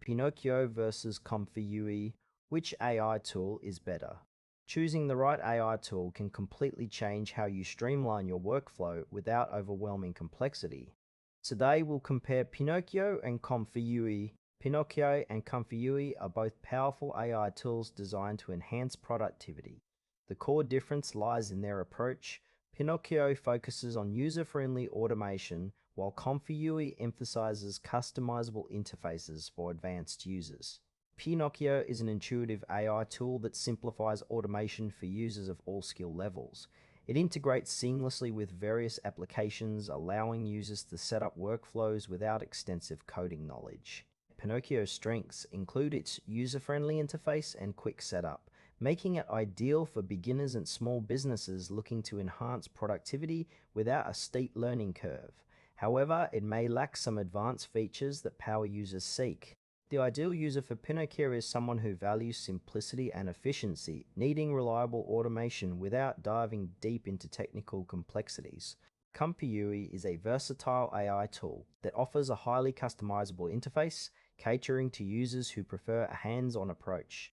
Pinokio versus ComfyUI, which AI tool is better? Choosing the right AI tool can completely change how you streamline your workflow without overwhelming complexity. Today we'll compare Pinokio and ComfyUI. Pinokio and ComfyUI are both powerful AI tools designed to enhance productivity. The core difference lies in their approach. Pinokio focuses on user-friendly automation, while ComfyUI emphasizes customizable interfaces for advanced users. Pinokio is an intuitive AI tool that simplifies automation for users of all skill levels. It integrates seamlessly with various applications, allowing users to set up workflows without extensive coding knowledge. Pinokio's strengths include its user-friendly interface and quick setup, making it ideal for beginners and small businesses looking to enhance productivity without a steep learning curve. However, it may lack some advanced features that power users seek. The ideal user for Pinokio is someone who values simplicity and efficiency, needing reliable automation without diving deep into technical complexities. ComfyUI is a versatile AI tool that offers a highly customizable interface, catering to users who prefer a hands-on approach.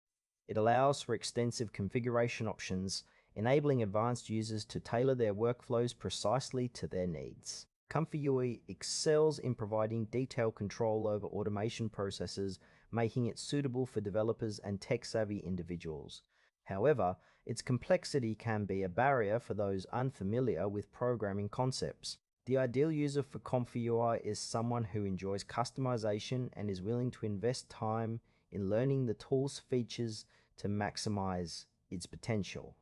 It allows for extensive configuration options, enabling advanced users to tailor their workflows precisely to their needs. ComfyUI excels in providing detailed control over automation processes, making it suitable for developers and tech-savvy individuals. However, its complexity can be a barrier for those unfamiliar with programming concepts. The ideal user for ComfyUI is someone who enjoys customization and is willing to invest time in learning the tool's features to maximize its potential.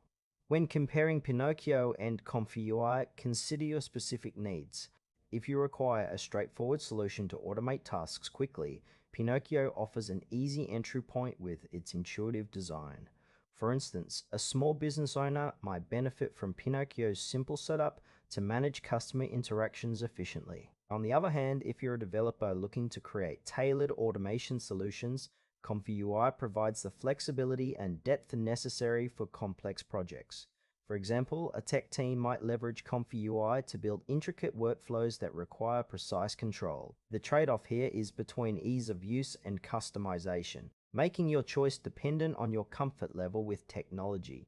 When comparing Pinokio and ComfyUI, consider your specific needs. If you require a straightforward solution to automate tasks quickly, Pinokio offers an easy entry point with its intuitive design. For instance, a small business owner might benefit from Pinokio's simple setup to manage customer interactions efficiently. On the other hand, if you're a developer looking to create tailored automation solutions, ComfyUI provides the flexibility and depth necessary for complex projects. For example, a tech team might leverage ComfyUI to build intricate workflows that require precise control. The trade-off here is between ease of use and customization, making your choice dependent on your comfort level with technology.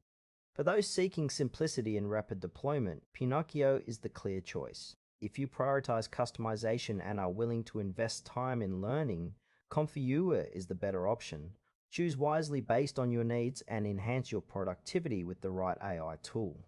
For those seeking simplicity and rapid deployment, Pinokio is the clear choice. If you prioritize customization and are willing to invest time in learning, ComfyUI is the better option. Choose wisely based on your needs and enhance your productivity with the right AI tool.